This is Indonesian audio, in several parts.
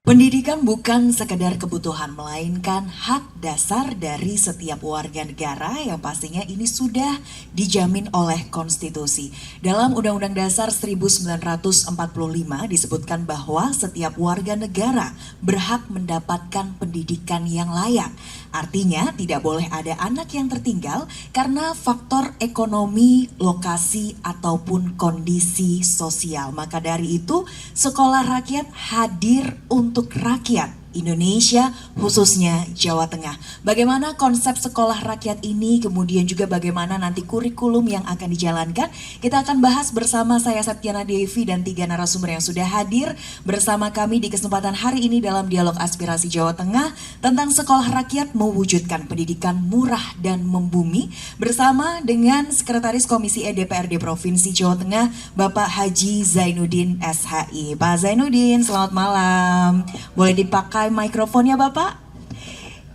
Pendidikan bukan sekedar kebutuhan, melainkan hak dasar dari setiap warga negara yang pastinya ini sudah dijamin oleh konstitusi. Dalam Undang-Undang Dasar 1945 disebutkan bahwa setiap warga negara berhak mendapatkan pendidikan yang layak. Artinya tidak boleh ada anak yang tertinggal karena faktor ekonomi, lokasi, ataupun kondisi sosial. Maka dari itu, sekolah rakyat hadir untuk rakyat Indonesia, khususnya Jawa Tengah. Bagaimana konsep sekolah rakyat ini, kemudian juga bagaimana nanti kurikulum yang akan dijalankan, kita akan bahas bersama saya Septiana Devi dan 3 narasumber yang sudah hadir bersama kami di kesempatan hari ini dalam Dialog Aspirasi Jawa Tengah tentang sekolah rakyat mewujudkan pendidikan murah dan membumi bersama dengan Sekretaris Komisi E DPRD Provinsi Jawa Tengah, Bapak Haji Zainuddin SHI. Pak Zainuddin, selamat malam. Boleh dipakai mikrofonnya Bapak?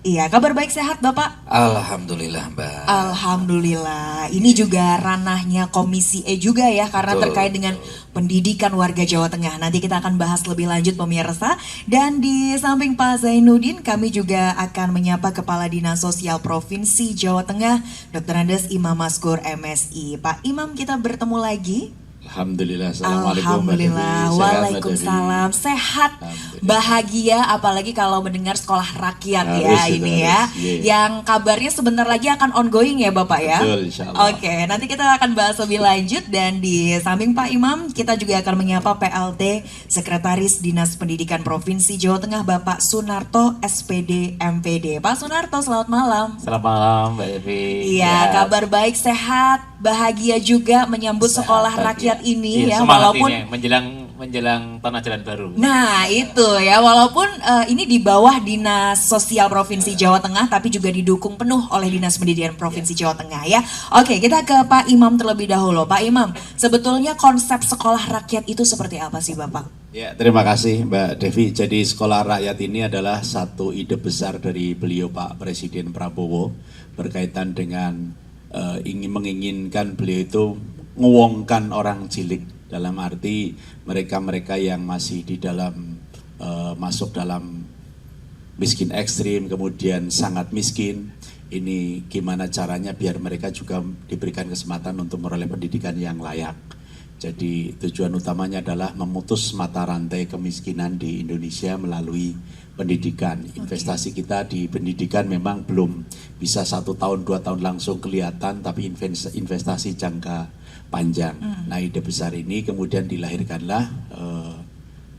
Iya, kabar baik sehat Bapak? Alhamdulillah Mbak. Alhamdulillah. Ini juga ranahnya Komisi E juga ya, karena terkait dengan pendidikan warga Jawa Tengah. Nanti kita akan bahas lebih lanjut pemirsa. Dan di samping Pak Zainuddin, kami juga akan menyapa Kepala Dinas Sosial Provinsi Jawa Tengah, Dr. Andes Imam Maskur MSI. Pak Imam, kita bertemu lagi. Alhamdulillah. Assalamualaikum. Alhamdulillah. Waalaikumsalam. Sehat, bahagia, apalagi kalau mendengar sekolah rakyat ya ini ya. Yang kabarnya sebentar lagi akan ongoing ya Bapak ya. Betul, insyaallah. Oke, nanti kita akan bahas lebih lanjut dan di samping Pak Imam kita juga akan menyapa PLT Sekretaris Dinas Pendidikan Provinsi Jawa Tengah Bapak Sunarto SPD MPD. Pak Sunarto, selamat malam. Selamat malam Mbak Devi. Iya, kabar baik, sehat, bahagia juga menyambut sekolah rakyat ini ya, walaupun ini, menjelang tanah jalan baru. Nah itu ya, walaupun ini di bawah Dinas Sosial Provinsi Jawa Tengah, tapi juga didukung penuh oleh Dinas Pendidikan Provinsi Jawa Tengah ya. Oke, kita ke Pak Imam terlebih dahulu. Pak Imam, sebetulnya konsep sekolah rakyat itu seperti apa sih Bapak? Ya, terima kasih Mbak Devi. Jadi sekolah rakyat ini adalah satu ide besar dari beliau Pak Presiden Prabowo berkaitan dengan menginginkan beliau itu nguwongkan orang cilik, dalam arti mereka-mereka yang masih di dalam masuk dalam miskin ekstrim, kemudian sangat miskin. Ini gimana caranya biar mereka juga diberikan kesempatan untuk memperoleh pendidikan yang layak. Jadi tujuan utamanya adalah memutus mata rantai kemiskinan di Indonesia melalui pendidikan. Investasi kita di pendidikan memang belum bisa 1 tahun 2 tahun langsung kelihatan, tapi investasi jangka panjang. Nah, ide besar ini kemudian dilahirkanlah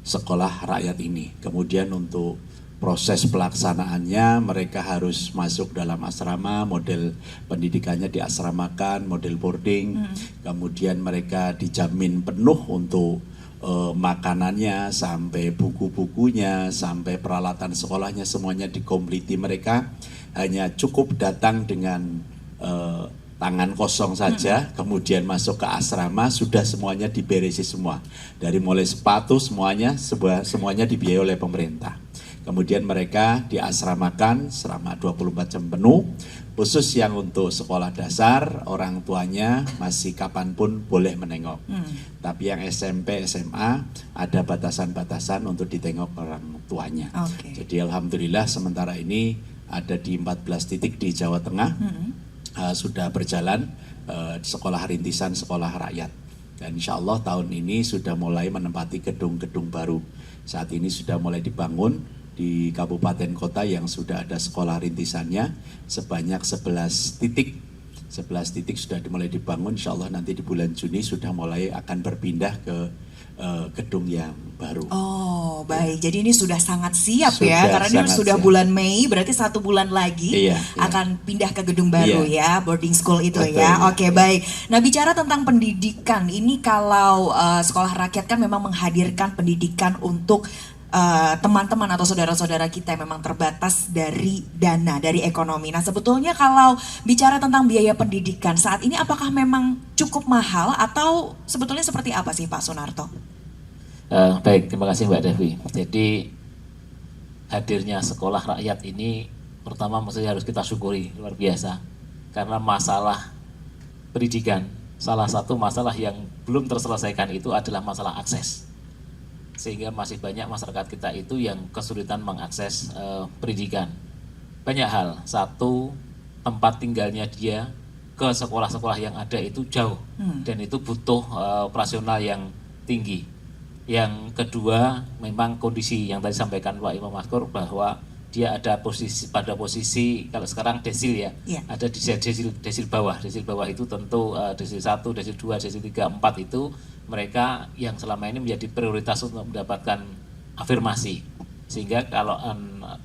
sekolah rakyat ini. Kemudian untuk proses pelaksanaannya mereka harus masuk dalam asrama, model pendidikannya diasramakan, model boarding. Kemudian mereka dijamin penuh untuk makanannya, sampai buku-bukunya, sampai peralatan sekolahnya, semuanya dikompliti. Mereka hanya cukup datang dengan tangan kosong saja, kemudian masuk ke asrama, sudah semuanya diberesi semua. Dari mulai sepatu semuanya dibiayai oleh pemerintah. Kemudian mereka diasramakan selama 24 jam penuh, khusus yang untuk sekolah dasar, orang tuanya masih kapanpun boleh menengok. Tapi yang SMP, SMA ada batasan-batasan untuk ditengok orang tuanya. Jadi alhamdulillah sementara ini ada di 14 titik di Jawa Tengah sudah berjalan sekolah rintisan, sekolah rakyat. Dan insya Allah tahun ini sudah mulai menempati gedung-gedung baru. Saat ini sudah mulai dibangun di kabupaten kota yang sudah ada sekolah rintisannya sebanyak 11 titik. 11 titik sudah dimulai dibangun, insya Allah nanti di bulan Juni sudah mulai akan berpindah ke gedung yang baru. Oh baik, jadi ini sudah sangat siap ya, karena ini sudah siap. Bulan Mei, berarti 1 bulan lagi akan pindah ke gedung baru ya, boarding school itu. Betul, ya. Oke, baik. Nah, bicara tentang pendidikan, ini kalau sekolah rakyat kan memang menghadirkan pendidikan untuk teman-teman atau saudara-saudara kita yang memang terbatas dari dana, dari ekonomi. Nah, sebetulnya kalau bicara tentang biaya pendidikan saat ini, apakah memang cukup mahal atau sebetulnya seperti apa sih Pak Sunarto? Baik, terima kasih Mbak Devi. Jadi hadirnya sekolah rakyat ini pertama maksudnya harus kita syukuri, luar biasa. Karena masalah pendidikan, salah satu masalah yang belum terselesaikan itu adalah masalah akses. sehingga masih banyak masyarakat kita itu yang kesulitan mengakses pendidikan. Banyak hal, satu, tempat tinggalnya dia ke sekolah-sekolah yang ada itu jauh dan itu butuh operasional yang tinggi. Yang kedua, memang kondisi yang tadi sampaikan Pak Imam Maskur bahwa dia ada pada posisi kalau sekarang desil ya, ada di desil bawah. Desil bawah itu tentu desil 1, desil 2, desil 3, 4 itu mereka yang selama ini menjadi prioritas untuk mendapatkan afirmasi. Sehingga kalau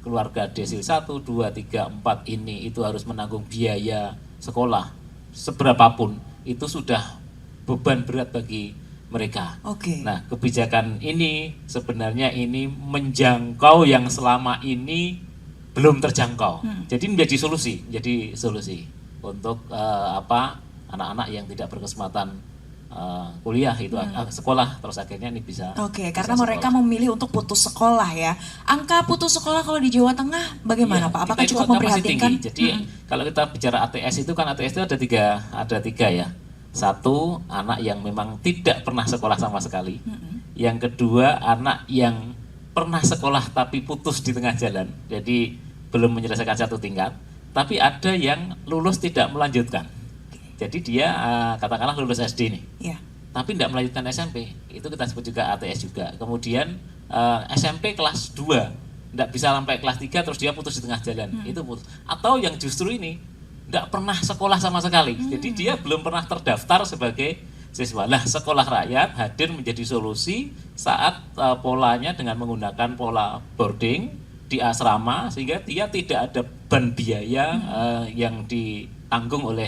keluarga desil 1, 2, 3, 4 ini itu harus menanggung biaya sekolah seberapapun, itu sudah beban berat bagi mereka. Nah, kebijakan ini sebenarnya ini menjangkau yang selama ini belum terjangkau. Jadi menjadi solusi untuk anak-anak yang tidak berkesempatan kuliah itu sekolah, terus akhirnya ini bisa. Karena mereka memilih untuk putus sekolah ya. Angka putus sekolah kalau di Jawa Tengah bagaimana Pak? Apakah cukup memprihatinkan? Jadi kalau kita bicara ATS itu kan ATS itu ada tiga ya. Satu, anak yang memang tidak pernah sekolah sama sekali. Yang kedua, anak yang pernah sekolah tapi putus di tengah jalan. Jadi belum menyelesaikan satu tingkat. Tapi ada yang lulus tidak melanjutkan. Jadi dia katakanlah lulus SD nih. Tapi tidak melanjutkan SMP. Itu kita sebut juga ATS juga. Kemudian SMP kelas 2. Tidak bisa sampai kelas 3 terus dia putus di tengah jalan. Itu putus. Atau yang justru ini tidak pernah sekolah sama sekali, jadi dia belum pernah terdaftar sebagai siswa. Nah, sekolah rakyat hadir menjadi solusi saat polanya dengan menggunakan pola boarding di asrama, sehingga dia tidak ada beban biaya yang ditanggung oleh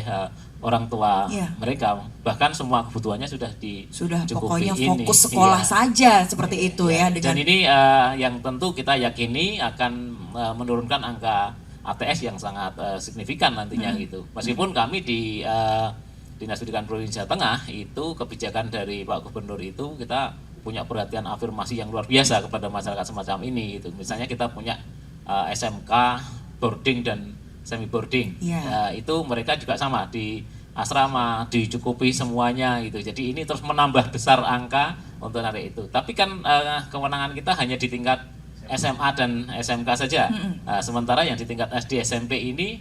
orang tua mereka. Bahkan semua kebutuhannya sudah dicukupi. Pokoknya fokus sekolah saja seperti itu ya. Dan ini yang tentu kita yakini akan menurunkan angka ATS yang sangat signifikan nantinya gitu. Meskipun kami di Dinas Pendidikan Provinsi Jawa Tengah itu kebijakan dari Pak Gubernur itu kita punya perhatian afirmasi yang luar biasa kepada masyarakat semacam ini gitu. Misalnya kita punya SMK boarding dan semi boarding. Itu mereka juga sama di asrama dicukupi semuanya gitu. Jadi ini terus menambah besar angka untuk narik itu. Tapi kan kewenangan kita hanya di tingkat SMA dan SMK saja. Sementara yang di tingkat SD SMP ini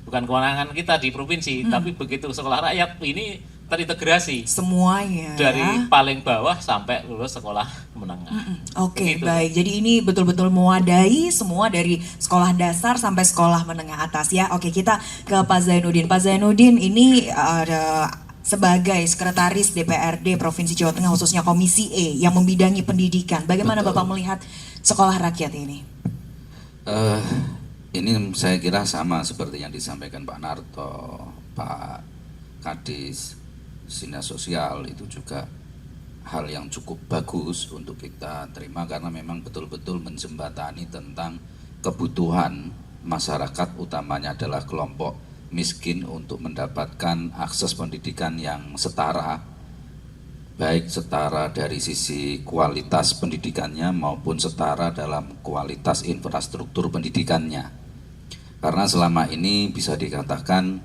bukan kewenangan kita di provinsi, tapi begitu sekolah rakyat ini terintegrasi semuanya dari paling bawah sampai lulus sekolah menengah. Baik. Jadi ini betul-betul mewadahi semua dari sekolah dasar sampai sekolah menengah atas ya. Kita ke Pak Zainuddin. Pak Zainuddin ini sebagai Sekretaris DPRD Provinsi Jawa Tengah khususnya Komisi E yang membidangi pendidikan, bagaimana Bapak melihat sekolah rakyat ini? Ini saya kira sama seperti yang disampaikan Pak Narto, Pak Kadis, Dinas Sosial, itu juga hal yang cukup bagus untuk kita terima karena memang betul-betul menjembatani tentang kebutuhan masyarakat, utamanya adalah kelompok miskin untuk mendapatkan akses pendidikan yang setara, baik setara dari sisi kualitas pendidikannya maupun setara dalam kualitas infrastruktur pendidikannya. Karena selama ini bisa dikatakan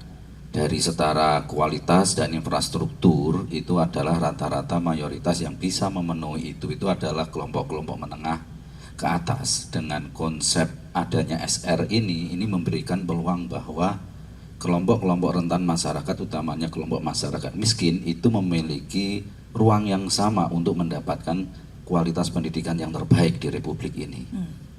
dari setara kualitas dan infrastruktur itu adalah rata-rata mayoritas yang bisa memenuhi itu adalah kelompok-kelompok menengah ke atas. Dengan konsep adanya SR ini memberikan peluang bahwa kelompok-kelompok rentan masyarakat, utamanya kelompok masyarakat miskin, itu memiliki ruang yang sama untuk mendapatkan kualitas pendidikan yang terbaik di Republik ini.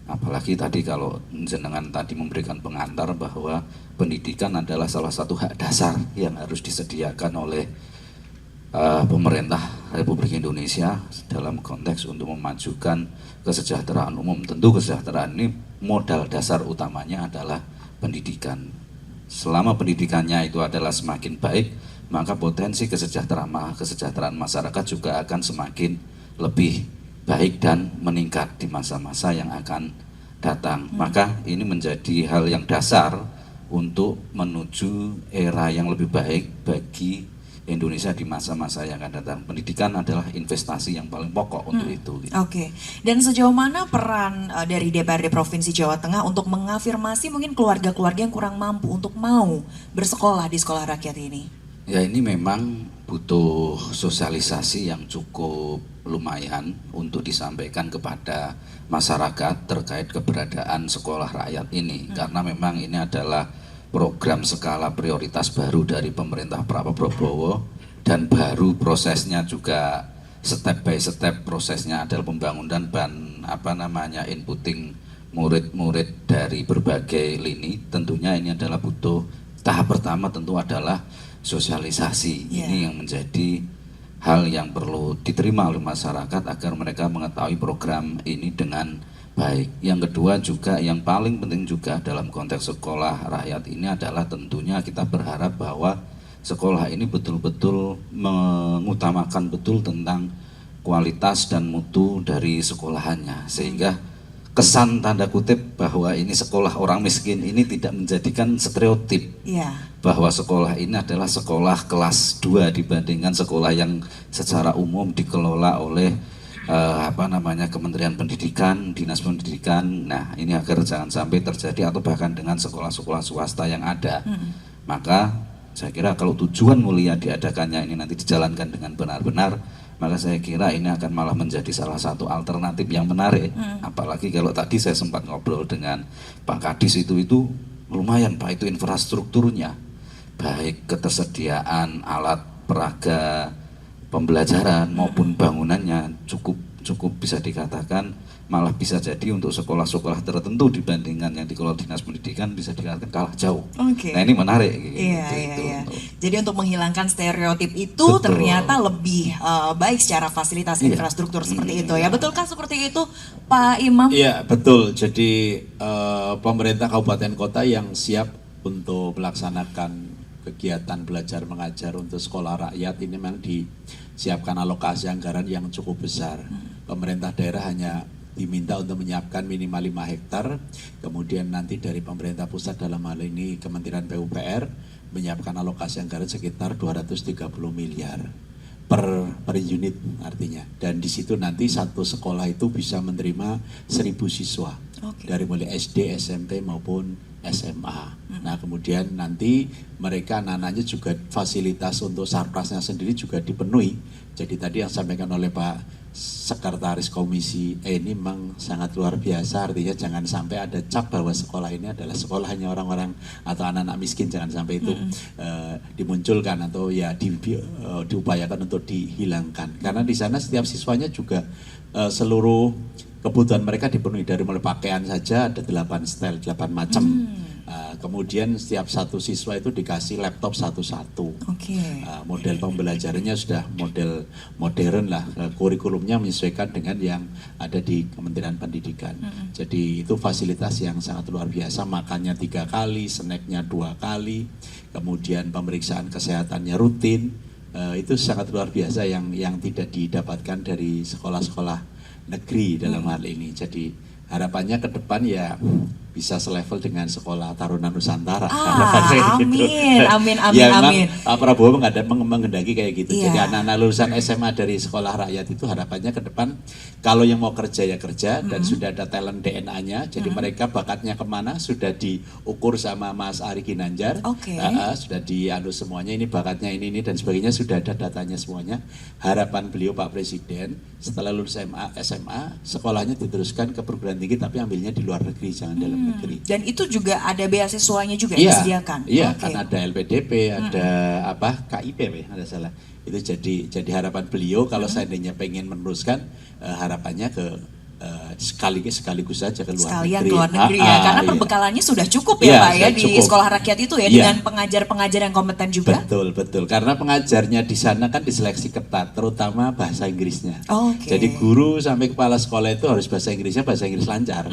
Apalagi tadi kalau jenengan tadi memberikan pengantar bahwa pendidikan adalah salah satu hak dasar yang harus disediakan oleh pemerintah Republik Indonesia dalam konteks untuk memajukan kesejahteraan umum. Tentu kesejahteraan ini modal dasar utamanya adalah pendidikan. Selama pendidikannya itu adalah semakin baik, maka potensi kesejahteraan masyarakat juga akan semakin lebih baik dan meningkat di masa-masa yang akan datang. Maka ini menjadi hal yang dasar untuk menuju era yang lebih baik bagi Indonesia di masa-masa yang akan datang. Pendidikan adalah investasi yang paling pokok untuk itu. Dan sejauh mana peran dari DPRD Provinsi Jawa Tengah untuk mengafirmasi mungkin keluarga-keluarga yang kurang mampu untuk mau bersekolah di sekolah rakyat ini? Ya, ini memang butuh sosialisasi yang cukup lumayan untuk disampaikan kepada masyarakat terkait keberadaan sekolah rakyat ini, karena memang ini adalah program skala prioritas baru dari pemerintah Pak Prabowo, dan baru prosesnya juga step by step prosesnya adalah pembangunan dan inputting murid-murid dari berbagai lini. Tentunya ini adalah butuh tahap pertama, tentu adalah sosialisasi. Ini yang menjadi hal yang perlu diterima oleh masyarakat agar mereka mengetahui program ini dengan baik. Yang kedua juga yang paling penting juga dalam konteks sekolah rakyat ini adalah tentunya kita berharap bahwa sekolah ini betul-betul mengutamakan betul tentang kualitas dan mutu dari sekolahannya, sehingga kesan tanda kutip bahwa ini sekolah orang miskin ini tidak menjadikan stereotip bahwa sekolah ini adalah sekolah kelas 2 dibandingkan sekolah yang secara umum dikelola oleh Kementerian Pendidikan, Dinas Pendidikan. Nah, ini agar jangan sampai terjadi atau bahkan dengan sekolah-sekolah swasta yang ada. Maka saya kira kalau tujuan mulia diadakannya ini nanti dijalankan dengan benar-benar, maka saya kira ini akan malah menjadi salah satu alternatif yang menarik. Apalagi kalau tadi saya sempat ngobrol dengan Pak Kadis, itu lumayan Pak, itu infrastrukturnya, baik ketersediaan alat peraga pembelajaran maupun bangunannya cukup bisa dikatakan malah bisa jadi untuk sekolah-sekolah tertentu dibandingkan yang dikelola Dinas Pendidikan bisa dikatakan kalah jauh. Nah, ini menarik. Iya. Jadi untuk menghilangkan stereotip itu Betul. ternyata lebih baik secara fasilitas infrastruktur seperti itu ya. Betulkah seperti itu Pak Imam? Iya, betul. Jadi pemerintah kabupaten kota yang siap untuk melaksanakan kegiatan belajar mengajar untuk sekolah rakyat ini memang disiapkan alokasi anggaran yang cukup besar. Pemerintah daerah hanya diminta untuk menyiapkan minimal 5 hektar, kemudian nanti dari pemerintah pusat dalam hal ini Kementerian PUPR menyiapkan alokasi anggaran sekitar 230 miliar per unit artinya, dan di situ nanti satu sekolah itu bisa menerima 1.000 siswa dari mulai SD, SMP maupun SMA. Nah, kemudian nanti mereka anak-anaknya juga fasilitas untuk sarprasnya sendiri juga dipenuhi. Jadi tadi yang disampaikan oleh Pak Sekretaris Komisi ini memang sangat luar biasa, artinya jangan sampai ada cap bahwa sekolah ini adalah sekolah hanya orang-orang atau anak-anak miskin, jangan sampai itu dimunculkan atau ya diupayakan untuk dihilangkan, karena di sana setiap siswanya juga seluruh kebutuhan mereka dipenuhi, dari mulai pakaian saja ada 8 style, 8 macam. Kemudian setiap satu siswa itu dikasih laptop satu-satu. Model pembelajarannya sudah model modern lah, kurikulumnya menyesuaikan dengan yang ada di Kementerian Pendidikan. Jadi itu fasilitas yang sangat luar biasa, makannya 3 kali, snacknya 2 kali, kemudian pemeriksaan kesehatannya rutin. Itu sangat luar biasa yang tidak didapatkan dari sekolah-sekolah negeri dalam hal ini. Jadi harapannya ke depan ya bisa selevel dengan sekolah Taruna Nusantara. Amin. Pak Prabowo menghendaki kayak gitu. Jadi anak-anak lulusan SMA dari sekolah rakyat itu harapannya ke depan kalau yang mau kerja ya kerja, dan sudah ada talent DNA-nya. Jadi mereka bakatnya kemana sudah diukur sama Mas Ari Ginanjar. Sudah dianu semuanya, ini bakatnya ini dan sebagainya, sudah ada datanya semuanya. Harapan beliau Pak Presiden setelah lulus SMA sekolahnya diteruskan ke perguruan tinggi tapi ambilnya di luar negeri, jangan dalam negeri. Dan itu juga ada beasiswanya juga yang disediakan. Iya, kan ada LPDP, ada KIP ada salah. Itu jadi harapan beliau kalau seandainya pengen meneruskan, harapannya ke sekaligus saja ke luar sekalian negeri. Ke luar negeri ya, karena perbekalannya sudah cukup ya Pak ya di sekolah rakyat itu ya, dengan pengajar-pengajar yang kompeten juga. Betul, karena pengajarnya di sana kan diseleksi ketat, terutama bahasa Inggrisnya. Jadi guru sampai kepala sekolah itu harus bahasa Inggris lancar.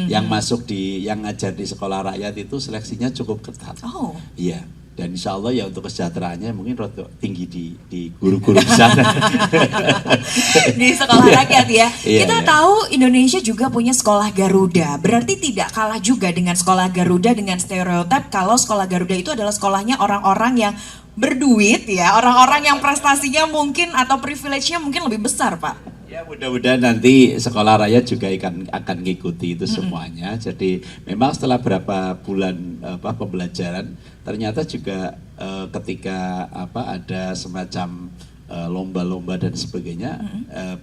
Yang masuk yang ngajar di sekolah rakyat itu seleksinya cukup ketat. Iya. Dan insya Allah ya untuk kesejahteraannya mungkin rotok tinggi di guru-guru di sana. Di sekolah rakyat ya. Kita tahu Indonesia juga punya sekolah Garuda. Berarti tidak kalah juga dengan sekolah Garuda dengan stereotip kalau sekolah Garuda itu adalah sekolahnya orang-orang yang berduit ya, orang-orang yang prestasinya mungkin atau privilege-nya mungkin lebih besar, Pak. Ya, mudah-mudahan nanti sekolah rakyat juga akan ngikuti itu semuanya. Jadi memang setelah berapa bulan pembelajaran ternyata juga ketika ada semacam lomba-lomba dan sebagainya,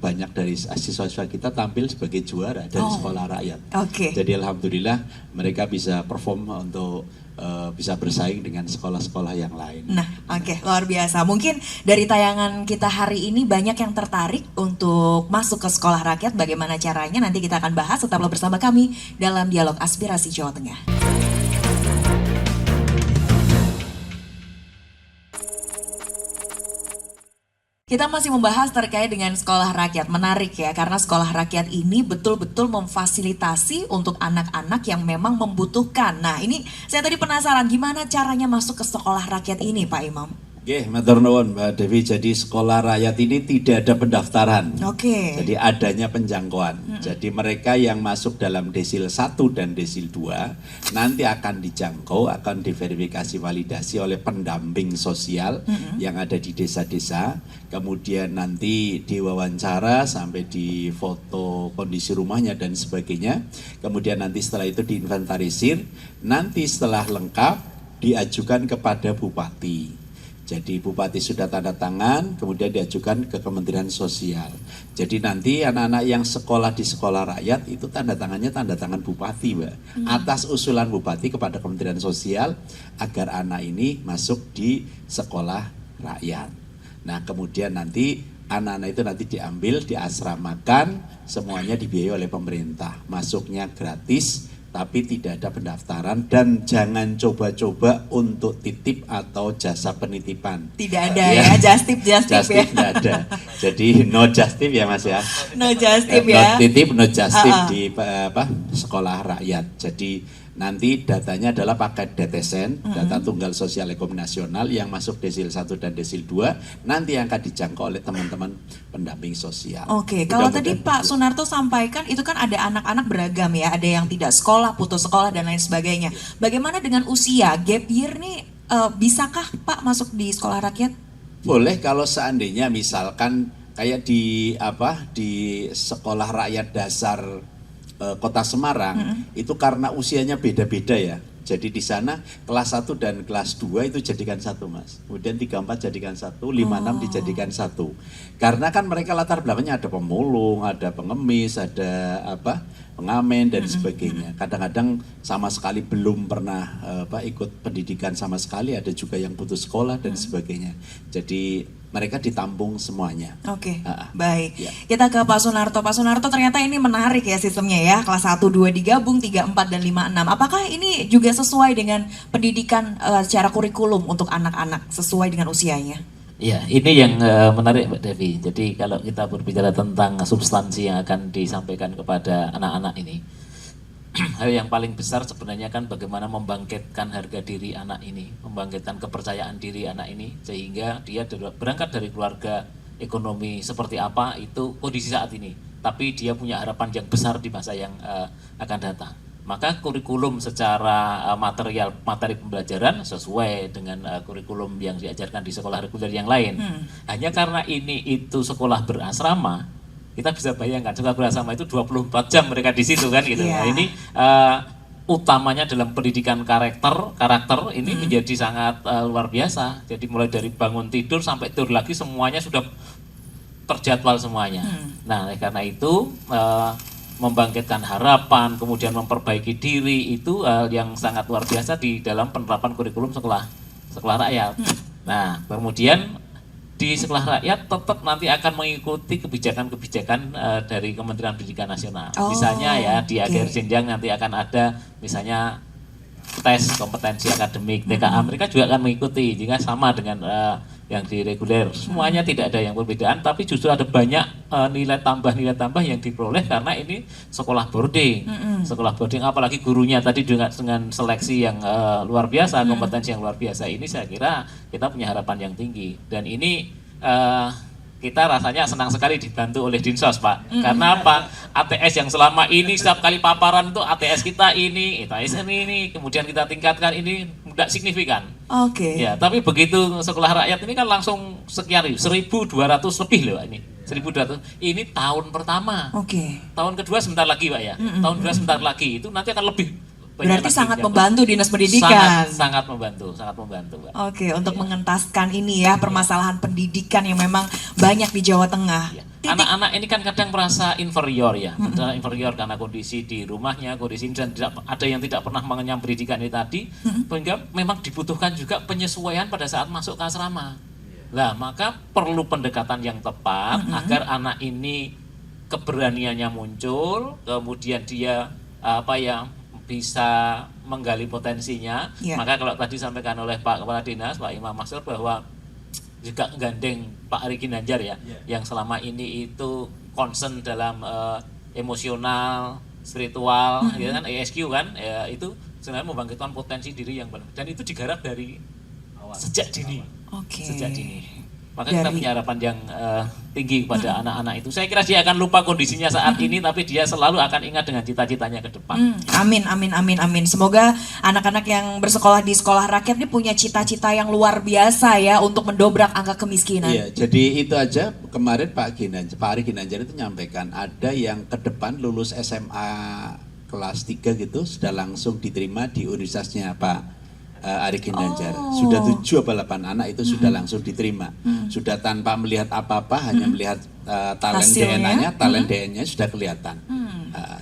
banyak dari siswa-siswa kita tampil sebagai juara dari sekolah rakyat. Jadi alhamdulillah mereka bisa perform untuk bisa bersaing dengan sekolah-sekolah yang lain. Nah, luar biasa. Mungkin dari tayangan kita hari ini banyak yang tertarik untuk masuk ke sekolah rakyat. Bagaimana caranya? Nanti kita akan bahas. Tetaplah bersama kami dalam Dialog Aspirasi Jawa Tengah. Kita masih membahas terkait dengan sekolah rakyat. Menarik ya, karena sekolah rakyat ini betul-betul memfasilitasi untuk anak-anak yang memang membutuhkan. Nah, ini saya tadi penasaran gimana caranya masuk ke sekolah rakyat ini, Pak Imam? Oke, matur nuwun Mbak Devi. Jadi sekolah rakyat ini tidak ada pendaftaran. Jadi adanya penjangkauan. Jadi mereka yang masuk dalam desil 1 dan desil 2 nanti akan dijangkau, akan diverifikasi validasi oleh pendamping sosial yang ada di desa-desa. Kemudian nanti diwawancara sampai di foto kondisi rumahnya dan sebagainya. Kemudian nanti setelah itu diinventarisir. Nanti setelah lengkap diajukan kepada bupati. Jadi bupati sudah tanda tangan, kemudian diajukan ke Kementerian Sosial. Jadi nanti anak-anak yang sekolah di sekolah rakyat itu tanda tangannya tanda tangan bupati, Mbak. Atas usulan bupati kepada Kementerian Sosial agar anak ini masuk di sekolah rakyat. Nah, kemudian nanti anak-anak itu nanti diambil, diasramakan, semuanya dibiayai oleh pemerintah. Masuknya gratis, tapi tidak ada pendaftaran, dan jangan coba-coba untuk titip atau jasa penitipan. Tidak ada ya, just tip ya. Tidak ada. Jadi no just tip ya Mas ya. No just tip ya. No titip, no just tip di sekolah rakyat. Jadi nanti datanya adalah paket DTSEN, data tunggal sosial ekonomi nasional yang masuk desil 1 dan desil 2, nanti yang akan dijangkau oleh teman-teman pendamping sosial. Kalau tadi Pak Sunarto sampaikan itu kan ada anak-anak beragam ya, ada yang tidak sekolah, putus sekolah dan lain sebagainya. Bagaimana dengan usia? Gap year nih bisakah Pak masuk di sekolah rakyat? Boleh kalau seandainya misalkan kayak di sekolah rakyat dasar Kota Semarang itu karena usianya beda-beda ya. Jadi di sana kelas 1 dan kelas 2 itu jadikan satu Mas. Kemudian 34 jadikan satu, 56 dijadikan satu. Karena kan mereka latar belakangnya ada pemulung, ada pengemis, ada pengamen dan sebagainya. Kadang-kadang sama sekali belum pernah ikut pendidikan sama sekali, ada juga yang putus sekolah dan sebagainya. Jadi mereka ditampung semuanya. Baik. Ya. Kita ke Pak Sunarto. Pak Sunarto, ternyata ini menarik ya sistemnya ya. Kelas 1, 2 digabung, 3, 4, dan 5, 6. Apakah ini juga sesuai dengan pendidikan secara kurikulum untuk anak-anak, sesuai dengan usianya? Ya, ini yang menarik Mbak Devi. Jadi kalau kita berbicara tentang substansi yang akan disampaikan kepada anak-anak ini, hal yang paling besar sebenarnya kan bagaimana membangkitkan harga diri anak ini, membangkitkan kepercayaan diri anak ini, sehingga dia berangkat dari keluarga ekonomi seperti apa itu kondisi saat ini, tapi dia punya harapan yang besar di masa yang akan datang. Maka kurikulum secara materi pembelajaran sesuai dengan kurikulum yang diajarkan di sekolah reguler yang lain. Hanya karena itu sekolah berasrama, kita bisa bayangkan sekolah berasrama itu 24 jam mereka di situ kan gitu. Nah, ini utamanya dalam pendidikan karakter ini menjadi sangat luar biasa. Jadi mulai dari bangun tidur sampai tidur lagi semuanya sudah terjadwal semuanya. Nah, karena itu membangkitkan harapan, kemudian memperbaiki diri itu yang sangat luar biasa di dalam penerapan kurikulum sekolah rakyat. Nah, kemudian di sekolah rakyat tetap nanti akan mengikuti kebijakan-kebijakan dari Kementerian Pendidikan Nasional. Misalnya ya di akhir jenjang nanti akan ada misalnya tes kompetensi akademik TKA, mereka juga akan mengikuti jika sama dengan yang di reguler. Semuanya tidak ada yang perbedaan, tapi justru ada banyak nilai tambah yang diperoleh karena ini sekolah boarding. Sekolah boarding, apalagi gurunya tadi juga dengan seleksi yang luar biasa, kompetensi yang luar biasa. Ini saya kira kita punya harapan yang tinggi. Dan ini kita rasanya senang sekali dibantu oleh Dinsos, Pak. Karena apa? ATS yang selama ini setiap kali paparan itu ATS kita ini, ATS ini, kemudian kita tingkatkan ini tidak signifikan. Ya, tapi begitu sekolah rakyat ini kan langsung sekian 1.200 lebih loh ini. 1.200. Ini tahun pertama. Tahun kedua sebentar lagi, Pak ya. Tahun kedua sebentar lagi itu nanti akan lebih Berarti sangat yang membantu Dinas Pendidikan. sangat membantu, Mbak. Oke, untuk mengentaskan ini ya permasalahan pendidikan yang memang banyak di Jawa Tengah. Ya. Anak-anak ini kan kadang merasa inferior ya, inferior karena kondisi di rumahnya, kondisi dan ada yang tidak pernah mengenyam pendidikan ini tadi, sehingga memang dibutuhkan juga penyesuaian pada saat masuk ke asrama. Lah, maka perlu pendekatan yang tepat agar anak ini keberaniannya muncul, kemudian dia bisa menggali potensinya. Maka kalau tadi sampaikan oleh Pak Kepala Dinas, Pak Imam Mansur, bahwa juga gandeng Pak Ari Ginanjar ya, yang selama ini itu concern dalam emosional, spiritual, ya kan, ESQ kan, ya, itu sebenarnya membangkitkan potensi diri yang benar. Dan itu digarap dari sejak dini. Sejak dini. Maka kita punya harapan yang tinggi kepada anak-anak itu. Saya kira dia akan lupa kondisinya saat ini, tapi dia selalu akan ingat dengan cita-citanya ke depan. Amin. Semoga anak-anak yang bersekolah di sekolah rakyat ini punya cita-cita yang luar biasa ya untuk mendobrak angka kemiskinan. Iya, jadi itu aja kemarin Pak Ari Ginanjar itu menyampaikan ada yang ke depan lulus SMA kelas 3 gitu sudah langsung diterima di universitasnya Pak Ari Ginanjar. Sudah 7 atau 8 anak itu sudah langsung diterima. Sudah tanpa melihat apa-apa, hanya melihat talent DNA-nya, talent DNA sudah kelihatan.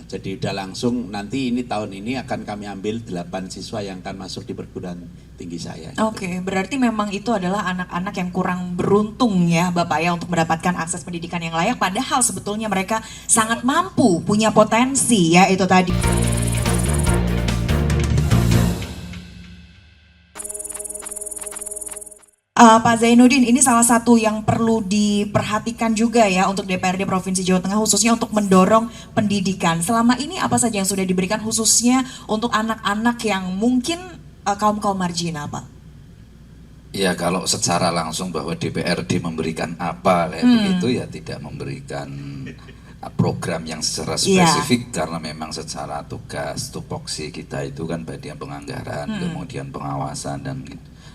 Jadi udah langsung nanti ini tahun ini akan kami ambil 8 siswa yang akan masuk di perguruan tinggi saya. Oke, berarti memang itu adalah anak-anak yang kurang beruntung ya Bapak ya untuk mendapatkan akses pendidikan yang layak, padahal sebetulnya mereka sangat mampu, punya potensi ya itu tadi. Pak Zainuddin, ini salah satu yang perlu diperhatikan juga ya untuk DPRD Provinsi Jawa Tengah, khususnya untuk mendorong pendidikan. Selama ini apa saja yang sudah diberikan khususnya untuk anak-anak yang mungkin kaum-kaum marginal, Pak? Ya, kalau secara langsung bahwa DPRD memberikan apa kayak begitu ya tidak memberikan program yang secara spesifik karena memang secara tugas tupoksi kita itu kan bagian penganggaran, kemudian pengawasan dan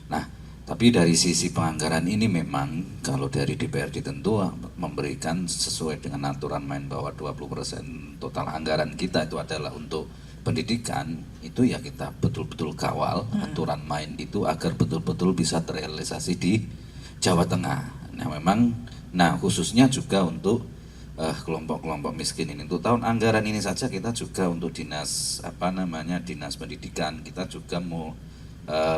nah. Tapi dari sisi penganggaran ini memang kalau dari DPRD tentu memberikan sesuai dengan aturan main bahwa 20% total anggaran kita itu adalah untuk pendidikan, itu ya kita betul-betul kawal aturan main itu agar betul-betul bisa terrealisasi di Jawa Tengah. Nah memang, khususnya juga untuk kelompok-kelompok miskin ini. Untuk tahun anggaran ini saja kita juga untuk dinas pendidikan kita juga mau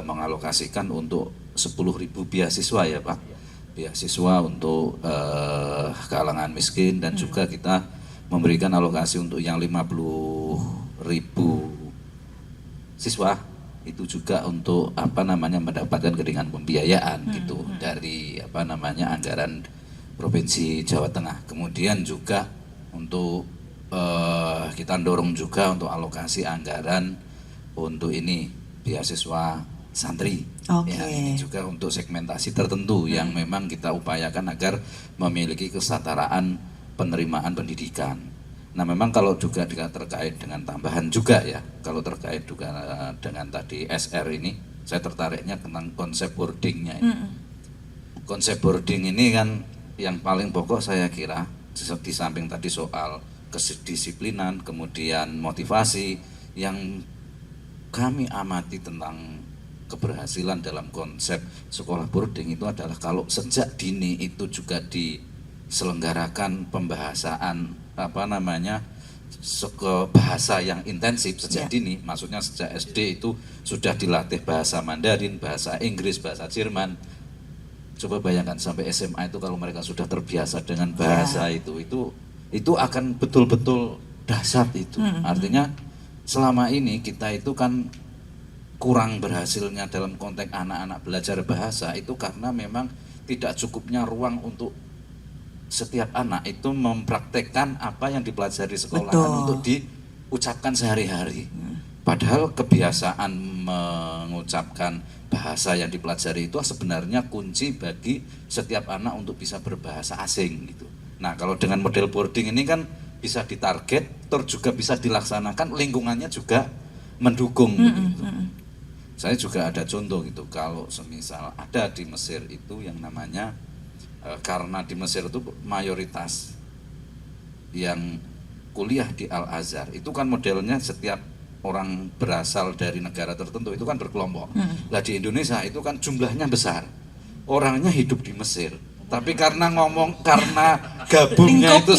mengalokasikan untuk 10.000 beasiswa ya Pak, beasiswa untuk kalangan miskin dan juga kita memberikan alokasi untuk yang 50.000 siswa itu juga untuk mendapatkan keringanan pembiayaan gitu dari anggaran Provinsi Jawa Tengah. Kemudian juga untuk kita dorong juga untuk alokasi anggaran untuk ini beasiswa santri. Ya, ini juga untuk segmentasi tertentu yang memang kita upayakan agar memiliki kesetaraan penerimaan pendidikan. Nah memang kalau juga terkait dengan tambahan juga ya, kalau terkait juga dengan tadi SR ini, saya tertariknya tentang konsep boardingnya ini. Konsep boarding ini kan yang paling pokok saya kira di samping tadi soal kedisiplinan, kemudian motivasi yang kami amati tentang keberhasilan dalam konsep sekolah boarding itu adalah kalau sejak dini itu juga diselenggarakan pembahasan bahasa yang intensif sejak dini, maksudnya sejak SD itu sudah dilatih bahasa Mandarin, bahasa Inggris, bahasa Jerman. Coba bayangkan sampai SMA itu kalau mereka sudah terbiasa dengan bahasa itu akan betul-betul dahsyat itu. Artinya selama ini kita itu kan kurang berhasilnya dalam konteks anak-anak belajar bahasa itu karena memang tidak cukupnya ruang untuk setiap anak itu mempraktekkan apa yang dipelajari sekolahan untuk diucapkan sehari-hari. Padahal kebiasaan mengucapkan bahasa yang dipelajari itu sebenarnya kunci bagi setiap anak untuk bisa berbahasa asing gitu. Nah kalau dengan model boarding ini kan bisa ditarget, terus juga bisa dilaksanakan, lingkungannya juga mendukung. Gitu. Saya juga ada contoh gitu, kalau semisal ada di Mesir itu yang namanya, karena di Mesir itu mayoritas yang kuliah di Al-Azhar, itu kan modelnya setiap orang berasal dari negara tertentu itu kan berkelompok. Lah di Indonesia itu kan jumlahnya besar, orangnya hidup di Mesir, tapi karena gabungnya itu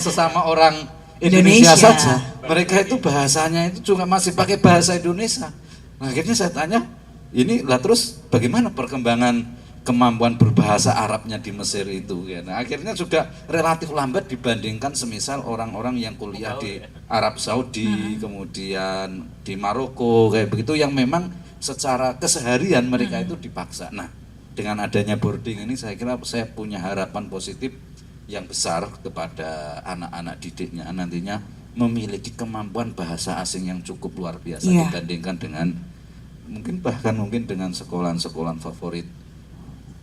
sesama orang Indonesia saja, mereka itu bahasanya itu juga masih pakai bahasa Indonesia. Nah, akhirnya saya tanya, ini lah terus bagaimana perkembangan kemampuan berbahasa Arabnya di Mesir itu ya. Nah, akhirnya juga relatif lambat dibandingkan semisal orang-orang yang kuliah di Arab Saudi, kemudian di Maroko kayak begitu, yang memang secara keseharian mereka itu dipaksa. Nah, dengan adanya boarding ini saya kira saya punya harapan positif yang besar kepada anak-anak didiknya nantinya memiliki kemampuan bahasa asing yang cukup luar biasa dibandingkan dengan mungkin dengan sekolah-sekolah favorit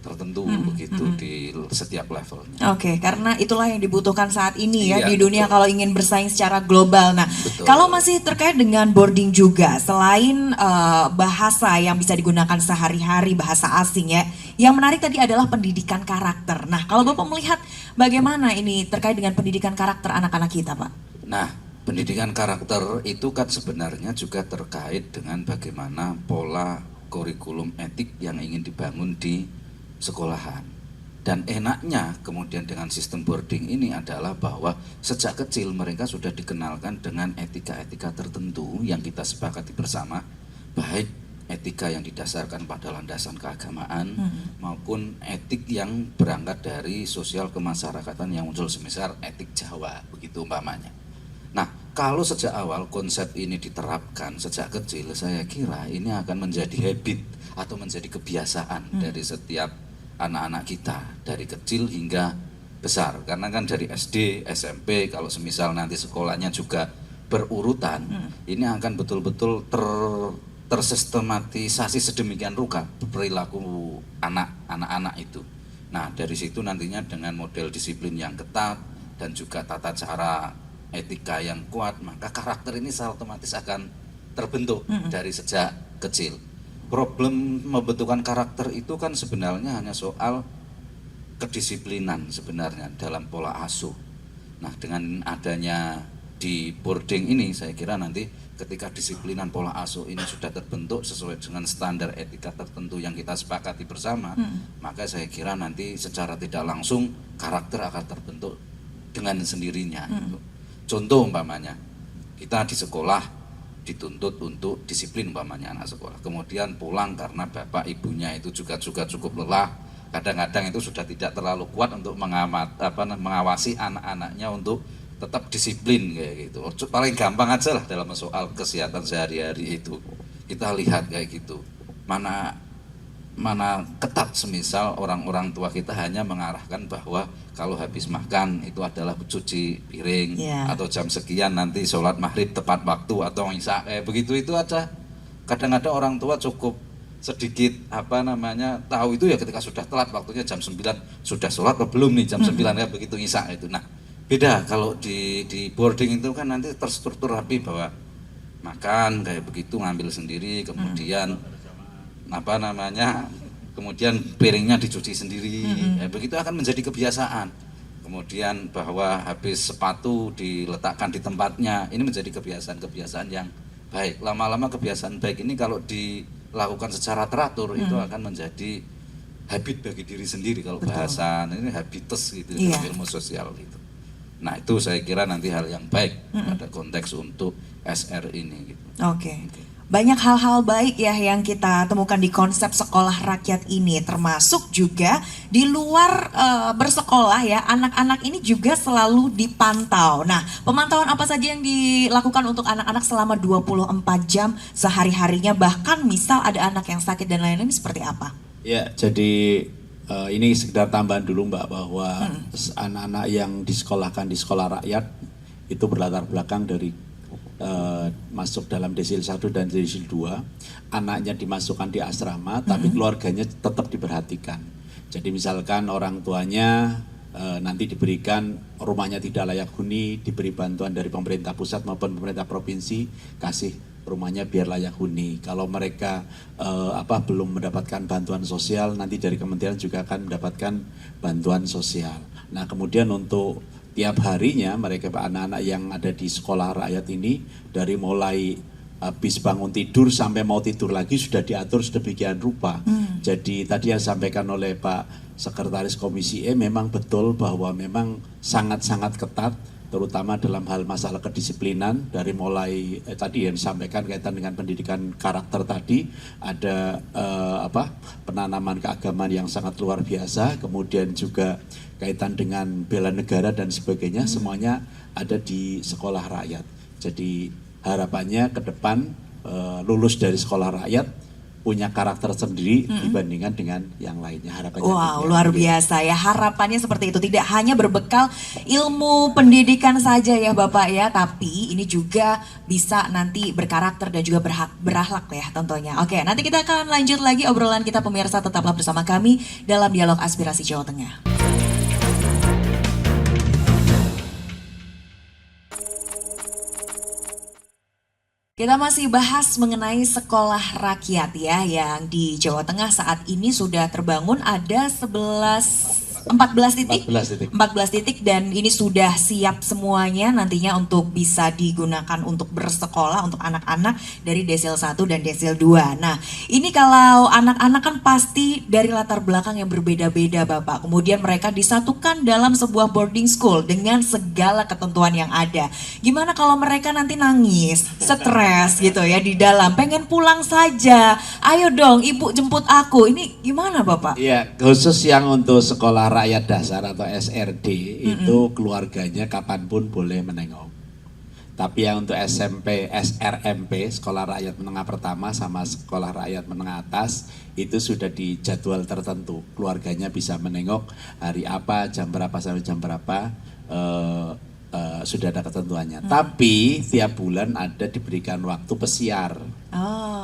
tertentu begitu di setiap levelnya. Oke, karena itulah yang dibutuhkan saat ini ya di dunia kalau ingin bersaing secara global. Nah, kalau masih terkait dengan boarding juga, selain bahasa yang bisa digunakan sehari-hari, bahasa asing ya, yang menarik tadi adalah pendidikan karakter. Nah, kalau Bapak melihat bagaimana ini terkait dengan pendidikan karakter anak-anak kita, Pak? Nah, pendidikan karakter itu kan sebenarnya juga terkait dengan bagaimana pola kurikulum etik yang ingin dibangun di sekolahan. Dan enaknya kemudian dengan sistem boarding ini adalah bahwa sejak kecil mereka sudah dikenalkan dengan etika-etika tertentu yang kita sepakati bersama, baik etika yang didasarkan pada landasan keagamaan maupun etik yang berangkat dari sosial kemasyarakatan yang muncul, semisal etik Jawa begitu umpamanya. Nah, kalau sejak awal konsep ini diterapkan sejak kecil, saya kira ini akan menjadi habit atau menjadi kebiasaan dari setiap anak-anak kita dari kecil hingga besar. Karena kan dari SD, SMP, kalau semisal nanti sekolahnya juga berurutan, ini akan betul-betul tersistematisasi sedemikian rupa perilaku anak-anak itu. Nah, dari situ nantinya dengan model disiplin yang ketat dan juga tata cara etika yang kuat, maka karakter ini otomatis akan terbentuk dari sejak kecil. Problem membentukkan karakter itu kan sebenarnya hanya soal kedisiplinan sebenarnya dalam pola asuh. Nah, dengan adanya di boarding ini, saya kira nanti ketika disiplinan pola asuh ini sudah terbentuk sesuai dengan standar etika tertentu yang kita sepakati bersama, maka saya kira nanti secara tidak langsung karakter akan terbentuk dengan sendirinya. Contoh umpamanya, kita di sekolah dituntut untuk disiplin umpamanya anak sekolah, kemudian pulang karena bapak ibunya itu juga cukup lelah, kadang-kadang itu sudah tidak terlalu kuat untuk mengawasi anak-anaknya untuk tetap disiplin kayak gitu. Paling gampang aja lah dalam soal kesehatan sehari-hari itu kita lihat kayak gitu, mana ketat semisal orang-orang tua kita hanya mengarahkan bahwa kalau habis makan itu adalah cuci piring, atau jam sekian nanti sholat maghrib tepat waktu atau isya kayak begitu. Itu aja kadang-kadang orang tua cukup sedikit tahu itu ya ketika sudah telat waktunya jam 9 sudah sholat atau belum nih jam 9 kayak begitu isya itu. Nah, beda kalau di boarding itu kan nanti terstruktur rapi bahwa makan kayak begitu ngambil sendiri, kemudian kemudian piringnya dicuci sendiri, begitu akan menjadi kebiasaan. Kemudian bahwa habis sepatu diletakkan di tempatnya, ini menjadi kebiasaan-kebiasaan yang baik. Lama-lama kebiasaan baik ini kalau dilakukan secara teratur itu akan menjadi habit bagi diri sendiri. Kalau bahasa ini habitus gitu, ilmu sosial gitu. Nah, itu saya kira nanti hal yang baik pada konteks untuk SR ini gitu. Oke. Banyak hal-hal baik ya yang kita temukan di konsep sekolah rakyat ini, termasuk juga di luar bersekolah ya, anak-anak ini juga selalu dipantau. Nah, pemantauan apa saja yang dilakukan untuk anak-anak selama 24 jam sehari-harinya, bahkan misal ada anak yang sakit dan lain-lain, seperti apa? Ya, jadi ini sekedar tambahan dulu Mbak, bahwa anak-anak yang disekolahkan di sekolah rakyat itu berlatar belakang dari masuk dalam desil 1 dan desil 2, anaknya dimasukkan di asrama, tapi keluarganya tetap diperhatikan. Jadi misalkan orang tuanya nanti diberikan rumahnya tidak layak huni, diberi bantuan dari pemerintah pusat maupun pemerintah provinsi, kasih rumahnya biar layak huni. Kalau mereka belum mendapatkan bantuan sosial, nanti dari kementerian juga akan mendapatkan bantuan sosial. Nah, kemudian untuk tiap harinya mereka anak-anak yang ada di sekolah rakyat ini dari mulai habis bangun tidur sampai mau tidur lagi sudah diatur sedemikian rupa. Jadi tadi yang disampaikan oleh Pak Sekretaris Komisi E memang betul bahwa memang sangat-sangat ketat, terutama dalam hal masalah kedisiplinan, dari mulai tadi yang disampaikan kaitan dengan pendidikan karakter tadi, ada penanaman keagamaan yang sangat luar biasa, kemudian juga kaitan dengan bela negara dan sebagainya, semuanya ada di sekolah rakyat. Jadi harapannya ke depan lulus dari sekolah rakyat punya karakter sendiri dibandingkan dengan yang lainnya. Harapannya wow, luar biasa ya. Harapannya seperti itu. Tidak hanya berbekal ilmu pendidikan saja ya Bapak ya, tapi ini juga bisa nanti berkarakter dan juga berakhlak ya tentunya. Oke, nanti kita akan lanjut lagi obrolan kita pemirsa, tetaplah bersama kami dalam Dialog Aspirasi Jawa Tengah. Kita masih bahas mengenai sekolah rakyat ya, yang di Jawa Tengah saat ini sudah terbangun ada 14 titik. 14 titik dan ini sudah siap semuanya nantinya untuk bisa digunakan untuk bersekolah untuk anak-anak dari desil 1 dan desil 2. Nah, ini kalau anak-anak kan pasti dari latar belakang yang berbeda-beda Bapak. Kemudian mereka disatukan dalam sebuah boarding school dengan segala ketentuan yang ada. Gimana kalau mereka nanti nangis, stres gitu ya di dalam, pengen pulang saja. Ayo dong Ibu jemput aku. Ini gimana Bapak? Iya, khusus yang untuk sekolah rakyat dasar atau SRD itu keluarganya kapanpun boleh menengok. Tapi yang untuk SMP, SRMP, sekolah rakyat menengah pertama sama sekolah rakyat menengah atas itu sudah di jadwal tertentu. Keluarganya bisa menengok hari apa, jam berapa sampai jam berapa, sudah ada ketentuannya. Tapi tiap bulan ada diberikan waktu pesiar.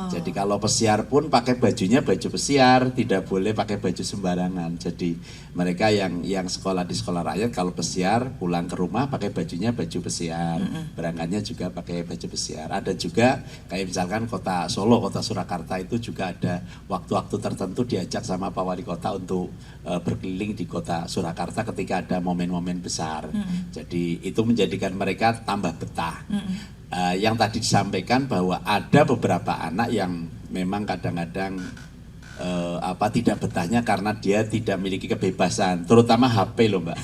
Jadi kalau pesiar pun pakai bajunya baju pesiar, tidak boleh pakai baju sembarangan. Jadi mereka yang sekolah di sekolah rakyat kalau pesiar pulang ke rumah pakai bajunya baju pesiar, berangkatnya juga pakai baju pesiar. Ada juga kayak misalkan kota Solo, kota Surakarta itu juga ada waktu-waktu tertentu diajak sama Pak Wali Kota untuk berkeliling di kota Surakarta ketika ada momen-momen besar. Jadi itu menjadikan mereka tambah betah. Yang tadi disampaikan bahwa ada beberapa anak yang memang kadang-kadang tidak betahnya karena dia tidak memiliki kebebasan, terutama HP loh Mbak.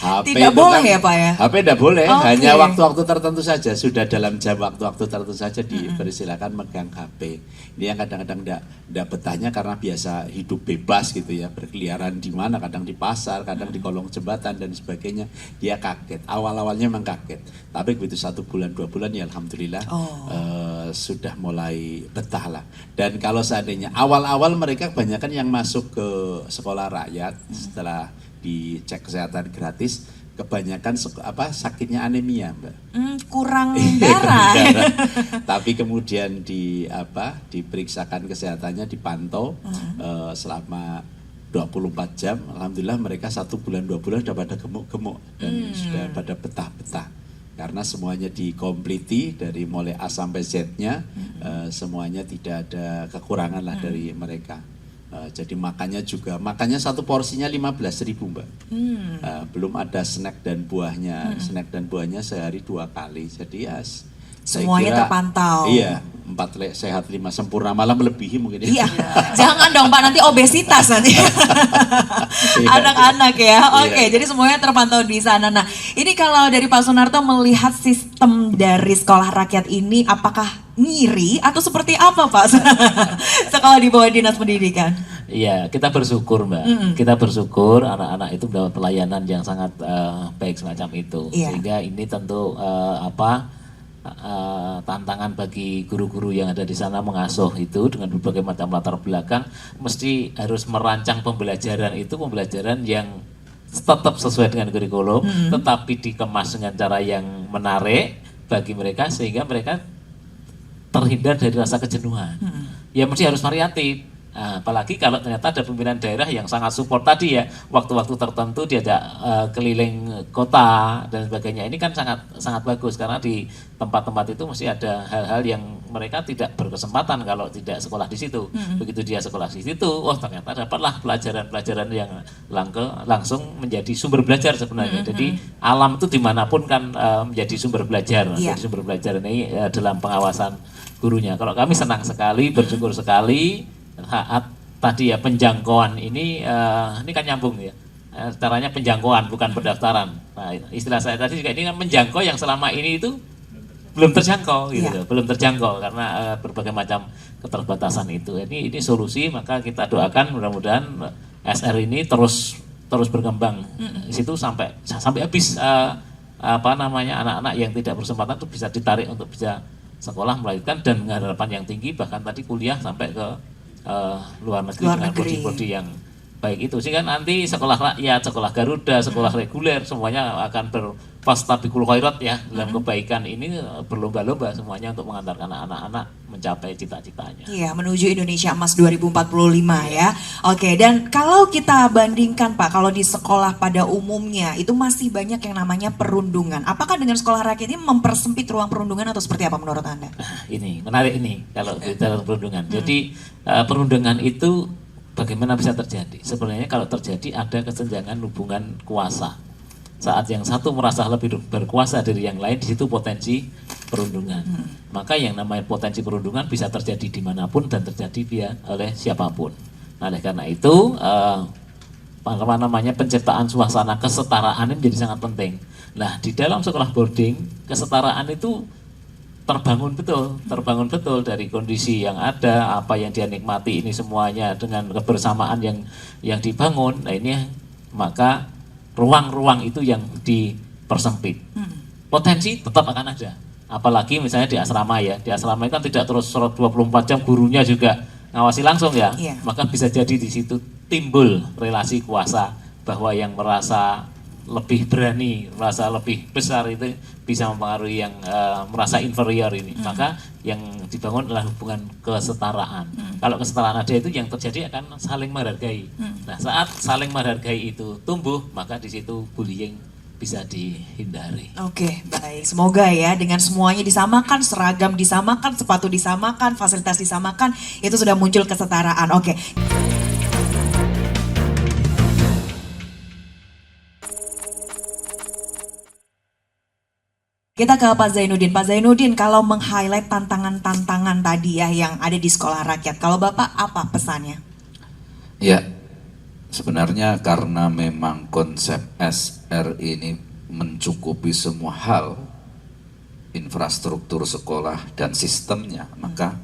HP tidak boleh kan, ya Pak ya? HP tidak boleh, hanya waktu-waktu tertentu saja, sudah dalam jam waktu-waktu tertentu saja dipersilakan megang HP. Ini yang kadang-kadang tidak betahnya karena biasa hidup bebas gitu ya, berkeliaran di mana, kadang di pasar, kadang di kolong jembatan dan sebagainya. Dia kaget, awal-awalnya memang kaget, tapi begitu 1 bulan 2 bulan ya alhamdulillah sudah mulai betah lah. Dan kalau seandainya awal-awal mereka kebanyakan yang masuk ke sekolah rakyat setelah dicek kesehatan gratis, kebanyakan sakitnya anemia Mbak. Kurang darah. Tapi kemudian diperiksakan kesehatannya, dipantau selama 24 jam, alhamdulillah mereka 1 bulan 2 bulan sudah pada gemuk-gemuk dan sudah pada betah-betah. Karena semuanya dikompliti dari mulai A sampai Z-nya, semuanya tidak ada kekurangan lah dari mereka. Jadi makannya satu porsinya 15.000 Mbak. Belum ada snack dan buahnya. Snack dan buahnya sehari 2 kali. Jadi ya semuanya terpantau. Iya, 4 sehat 5 sempurna, malah melebihi mungkin ya. Iya, jangan dong Pak, nanti obesitas nanti. Anak-anak ya. Oke, jadi semuanya terpantau di sana. Nah, ini kalau dari Pak Sunarto melihat sistem dari sekolah rakyat ini, apakah ngiri atau seperti apa Pak sekolah di bawah Dinas Pendidikan? Iya, kita bersyukur Mbak. Kita bersyukur anak-anak itu mendapat pelayanan yang sangat baik semacam itu. Sehingga ini tentu tantangan bagi guru-guru yang ada di sana mengasuh itu dengan berbagai macam latar belakang, mesti harus merancang pembelajaran yang tetap sesuai dengan kurikulum, tetapi dikemas dengan cara yang menarik bagi mereka sehingga mereka terhindar dari rasa kejenuhan. Ya mesti harus variatif. Nah, apalagi kalau ternyata ada pimpinan daerah yang sangat support tadi ya, waktu-waktu tertentu diajak keliling kota dan sebagainya. Ini kan sangat sangat bagus karena di tempat-tempat itu mesti ada hal-hal yang mereka tidak berkesempatan kalau tidak sekolah di situ. Begitu dia sekolah di situ, oh ternyata dapatlah pelajaran-pelajaran yang langsung menjadi sumber belajar sebenarnya. Jadi alam itu dimanapun kan menjadi sumber belajar. Jadi sumber belajar ini dalam pengawasan gurunya. Kalau kami senang sekali, bersyukur sekali saat tadi ya penjangkauan ini kan nyambung ya. Caranya penjangkauan bukan pendaftaran. Nah, istilah saya tadi juga ini kan menjangkau yang selama ini itu belum terjangkau gitu, belum terjangkau karena berbagai macam keterbatasan itu. Ini solusi, maka kita doakan mudah-mudahan SR ini terus berkembang di situ sampai habis anak-anak yang tidak berkesempatan itu bisa ditarik untuk bisa sekolah melanjutkan dan dengan harapan yang tinggi, bahkan tadi kuliah sampai ke luar negeri dengan prodi-prodi yang baik itu, sehingga nanti sekolah rakyat, sekolah Garuda, sekolah reguler semuanya akan berfastabiqul khairat ya dalam kebaikan ini, berlomba-lomba semuanya untuk mengantarkan anak-anak mencapai cita-citanya. Iya, menuju Indonesia Emas 2045 ya. Oke, dan kalau kita bandingkan Pak, kalau di sekolah pada umumnya itu masih banyak yang namanya perundungan. Apakah dengan sekolah rakyat ini mempersempit ruang perundungan atau seperti apa menurut Anda? Ini menarik ini kalau bicara perundungan. Jadi perundungan itu bagaimana bisa terjadi? Sebenarnya kalau terjadi ada kesenjangan hubungan kuasa. Saat yang satu merasa lebih berkuasa dari yang lain, di situ potensi perundungan. Maka yang namanya potensi perundungan bisa terjadi dimanapun dan terjadi oleh siapapun. Nah, oleh karena itu penciptaan suasana kesetaraan ini menjadi sangat penting. Nah, di dalam sekolah boarding kesetaraan itu terbangun betul dari kondisi yang ada, apa yang dia nikmati ini semuanya dengan kebersamaan yang dibangun. Nah, ini maka ruang-ruang itu yang dipersempit. Potensi tetap akan ada. Apalagi misalnya di asrama ya. Di asrama itu kan tidak terus 24 jam, gurunya juga ngawasi langsung ya. Maka bisa jadi di situ timbul relasi kuasa bahwa yang merasa lebih berani, merasa lebih besar itu bisa mempengaruhi yang merasa inferior ini. Maka yang dibangun adalah hubungan kesetaraan. Kalau kesetaraan ada itu yang terjadi akan saling menghargai. Nah, saat saling menghargai itu tumbuh, maka di situ bullying bisa dihindari. Oke, baik. Semoga ya dengan semuanya disamakan, seragam disamakan, sepatu disamakan, fasilitas disamakan, itu sudah muncul kesetaraan. Oke. Kita ke Pak Zainuddin. Pak Zainuddin, kalau meng-highlight tantangan-tantangan tadi ya yang ada di sekolah rakyat, kalau Bapak apa pesannya? Ya, sebenarnya karena memang konsep SR ini mencukupi semua hal, infrastruktur sekolah dan sistemnya, maka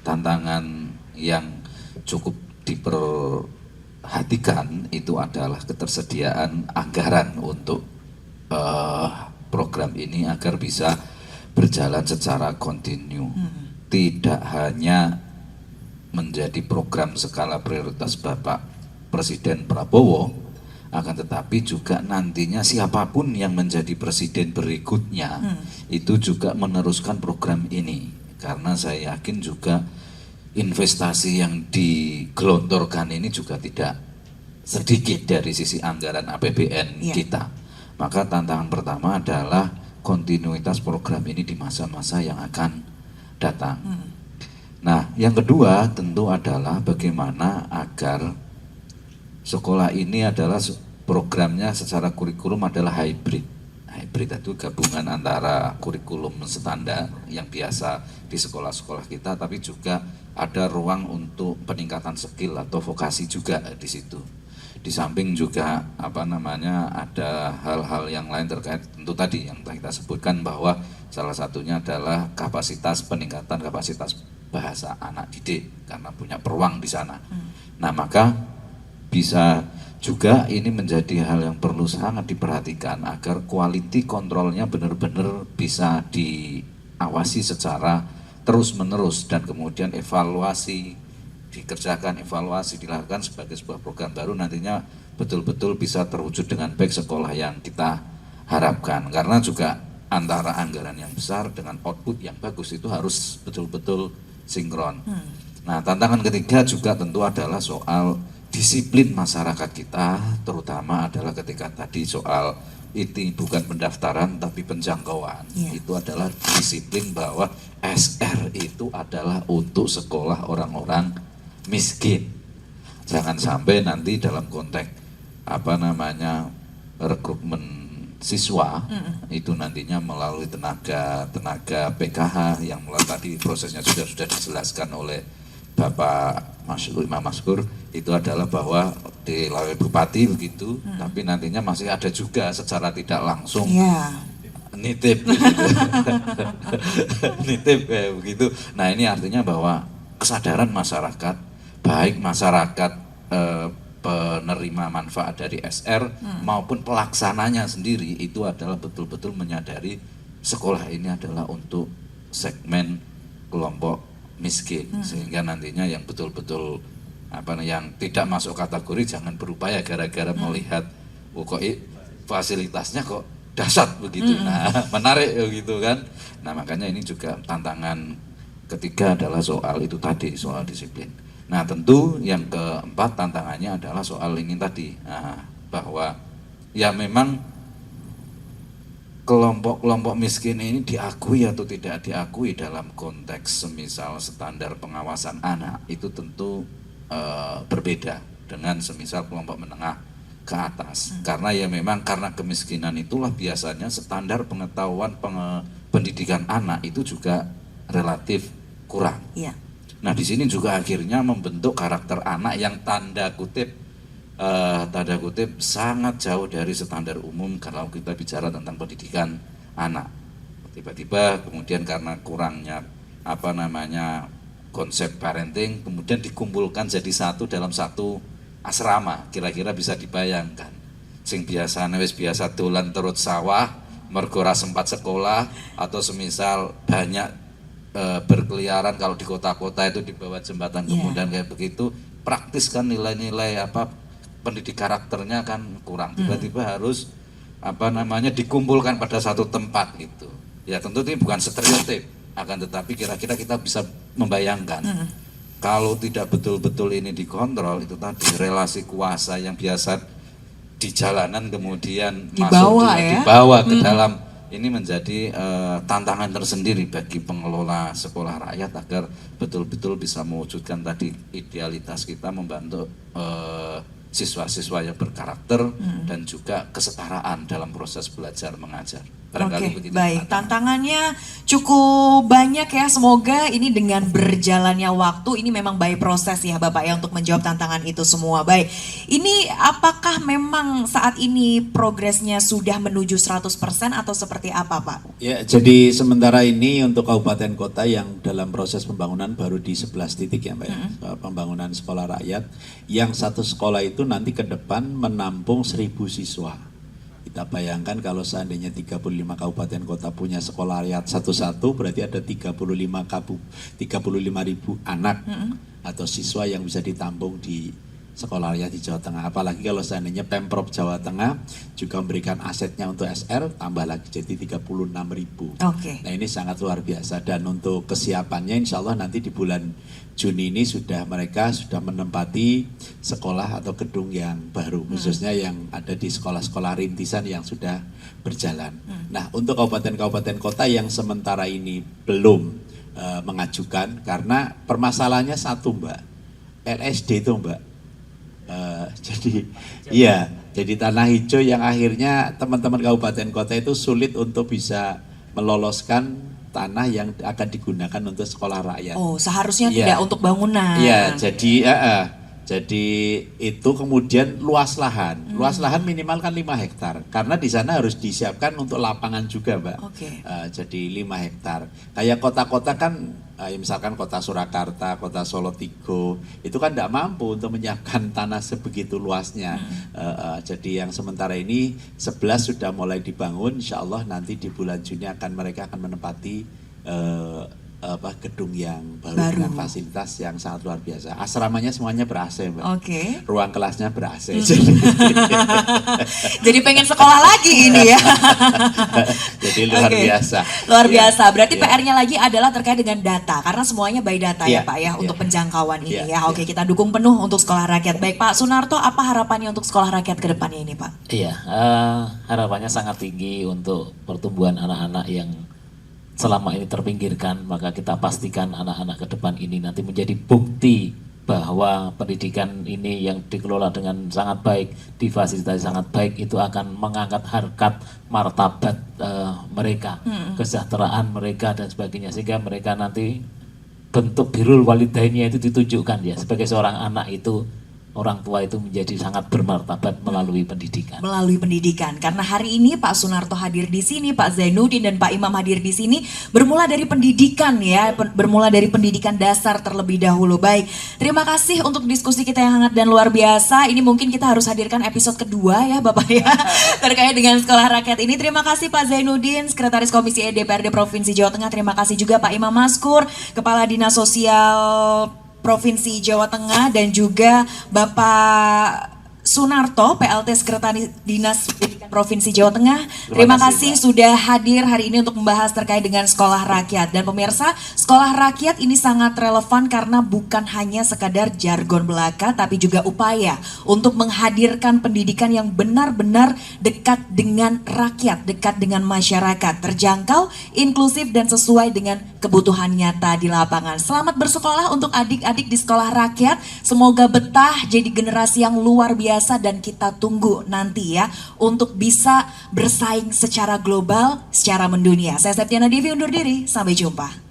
tantangan yang cukup diperhatikan itu adalah ketersediaan anggaran untuk program ini agar bisa berjalan secara kontinu. Tidak hanya menjadi program skala prioritas Bapak Presiden Prabowo, akan tetapi juga nantinya siapapun yang menjadi presiden berikutnya itu juga meneruskan program ini. Karena saya yakin juga investasi yang digelontorkan ini juga tidak sedikit dari sisi anggaran APBN kita. Maka tantangan pertama adalah kontinuitas program ini di masa-masa yang akan datang. Nah, yang kedua tentu adalah bagaimana agar sekolah ini adalah programnya secara kurikulum adalah hybrid. Hybrid itu gabungan antara kurikulum standar yang biasa di sekolah-sekolah kita, tapi juga ada ruang untuk peningkatan skill atau vokasi juga di situ. Di samping juga ada hal-hal yang lain terkait tentu tadi yang kita sebutkan, bahwa salah satunya adalah peningkatan kapasitas bahasa anak didik karena punya peluang di sana. Nah, maka bisa juga ini menjadi hal yang perlu sangat diperhatikan agar quality kontrolnya benar-benar bisa diawasi secara terus-menerus dan kemudian dikerjakan, evaluasi dilakukan sebagai sebuah program baru, nantinya betul-betul bisa terwujud dengan baik sekolah yang kita harapkan. Karena juga antara anggaran yang besar dengan output yang bagus itu harus betul-betul sinkron. Nah, tantangan ketiga juga tentu adalah soal disiplin masyarakat kita, terutama adalah ketika tadi soal itu bukan pendaftaran tapi penjangkauan. Itu adalah disiplin bahwa SR itu adalah untuk sekolah orang-orang miskin. Jangan sampai nanti dalam konteks rekrutmen siswa itu nantinya melalui tenaga PKH yang mulai tadi prosesnya sudah dijelaskan oleh Bapak Imam Maskur, itu adalah bahwa dilalui Bupati begitu, tapi nantinya masih ada juga secara tidak langsung nitip begitu. Nitip begitu. Nah, ini artinya bahwa kesadaran masyarakat, baik masyarakat penerima manfaat dari SR maupun pelaksananya sendiri, itu adalah betul-betul menyadari sekolah ini adalah untuk segmen kelompok miskin, sehingga nantinya yang betul-betul yang tidak masuk kategori jangan berupaya gara-gara melihat kok fasilitasnya kok dahsyat begitu. Nah, menarik gitu kan. Nah, makanya ini juga tantangan ketiga adalah soal itu tadi, soal disiplin. Nah, tentu yang keempat tantangannya adalah soal ini tadi, bahwa ya memang kelompok-kelompok miskin ini diakui atau tidak diakui dalam konteks semisal standar pengawasan anak itu tentu berbeda dengan semisal kelompok menengah ke atas. Karena ya memang karena kemiskinan itulah biasanya standar pengetahuan pendidikan anak itu juga relatif kurang. Nah, di sini juga akhirnya membentuk karakter anak yang tanda kutip sangat jauh dari standar umum kalau kita bicara tentang pendidikan anak. Tiba-tiba kemudian karena kurangnya konsep parenting kemudian dikumpulkan jadi satu dalam satu asrama. Kira-kira bisa dibayangkan. Sing biasa dolan terus sawah, mergo ora sempat sekolah, atau semisal banyak berkeliaran kalau di kota-kota itu di bawah jembatan kemudian kayak begitu, praktis kan nilai-nilai pendidik karakternya kan kurang, tiba-tiba harus dikumpulkan pada satu tempat gitu. Ya tentu ini bukan stereotip, akan tetapi kira-kira kita bisa membayangkan kalau tidak betul-betul ini dikontrol, itu tadi relasi kuasa yang biasa di jalanan kemudian dibawa ke dalam, ini menjadi tantangan tersendiri bagi pengelola sekolah rakyat agar betul-betul bisa mewujudkan tadi idealitas kita membantu siswa-siswa yang berkarakter dan juga kesetaraan dalam proses belajar mengajar. Oke, baik. Tantangannya cukup banyak ya. Semoga ini dengan berjalannya waktu ini memang by proses ya Bapak ya untuk menjawab tantangan itu semua. Baik. Ini apakah memang saat ini progresnya sudah menuju 100% atau seperti apa Pak? Ya, jadi sementara ini untuk kabupaten kota yang dalam proses pembangunan baru di 11 titik ya Mbak ya. Pembangunan sekolah rakyat yang satu sekolah itu nanti ke depan menampung 1.000 siswa. Kita bayangkan kalau seandainya 35 kabupaten kota punya sekolah rakyat satu-satu, berarti ada 35.000 anak atau siswa yang bisa ditampung di sekolah rakyat di Jawa Tengah. Apalagi kalau seandainya Pemprov Jawa Tengah juga memberikan asetnya untuk SR, tambah lagi jadi 36.000. Nah, ini sangat luar biasa, dan untuk kesiapannya insya Allah nanti di bulan Juni ini mereka sudah menempati sekolah atau gedung yang baru, khususnya yang ada di sekolah-sekolah rintisan yang sudah berjalan. Nah, untuk kabupaten-kabupaten kota yang sementara ini belum mengajukan, karena permasalahannya satu Mbak, LSD itu Mbak. Jadi tanah hijau yang akhirnya teman-teman kabupaten kota itu sulit untuk bisa meloloskan tanah yang akan digunakan untuk sekolah rakyat. Oh, seharusnya tidak untuk bangunan. Iya, jadi itu kemudian luas lahan. Luas lahan minimal kan 5 hektar. Karena di sana harus disiapkan untuk lapangan juga, Mbak. Jadi 5 hektar. Kayak kota-kota kan, misalkan kota Surakarta, kota Solo Tigo, itu kan tidak mampu untuk menyiapkan tanah sebegitu luasnya. Jadi yang sementara ini 11 sudah mulai dibangun. Insya Allah nanti di bulan Juni mereka akan menempati gedung yang baru, Baru. dengan fasilitas yang sangat luar biasa. Asramanya semuanya ber-AC, Mbak. Oke. Ruang kelasnya ber-AC. Jadi pengen sekolah lagi ini ya. Jadi luar Oke. biasa. Luar Ya, biasa. Berarti ya. PR-nya lagi adalah terkait dengan data karena semuanya by data ya Iya, Pak ya iya. untuk penjangkauan ini Iya, ya. Oke, kita dukung penuh untuk sekolah rakyat. Baik Pak Sunarto, apa harapannya untuk sekolah rakyat ke depannya ini Pak? Iya, harapannya sangat tinggi untuk pertumbuhan anak-anak yang selama ini terpinggirkan, maka kita pastikan anak-anak ke depan ini nanti menjadi bukti bahwa pendidikan ini yang dikelola dengan sangat baik, difasilitasi sangat baik, itu akan mengangkat harkat martabat mereka, kesejahteraan mereka dan sebagainya, sehingga mereka nanti bentuk birrul walidainnya itu ditunjukkan ya, sebagai seorang anak itu orang tua itu menjadi sangat bermartabat melalui pendidikan. Melalui pendidikan. Karena hari ini Pak Sunarto hadir di sini, Pak Zainuddin dan Pak Imam hadir di sini bermula dari pendidikan ya, bermula dari pendidikan dasar terlebih dahulu. Baik, terima kasih untuk diskusi kita yang hangat dan luar biasa. Ini mungkin kita harus hadirkan episode kedua ya Bapak ya, terkait dengan sekolah rakyat ini. Terima kasih Pak Zainuddin, Sekretaris Komisi E DPRD Provinsi Jawa Tengah. Terima kasih juga Pak Imam Maskur, Kepala Dinas Sosial Provinsi Jawa Tengah, dan juga Bapak Sunarto, PLT Sekretaris Dinas Pendidikan Provinsi Jawa Tengah. Terima kasih sudah hadir hari ini untuk membahas terkait dengan sekolah rakyat. Dan pemirsa, sekolah rakyat ini sangat relevan karena bukan hanya sekadar jargon belaka, tapi juga upaya untuk menghadirkan pendidikan yang benar-benar dekat dengan rakyat, dekat dengan masyarakat, terjangkau, inklusif, dan sesuai dengan kebutuhan nyata di lapangan. Selamat bersekolah untuk adik-adik di sekolah rakyat. Semoga betah jadi generasi yang luar biasa, dan kita tunggu nanti ya untuk bisa bersaing secara global, secara mendunia. Saya Septiana Devi undur diri, sampai jumpa.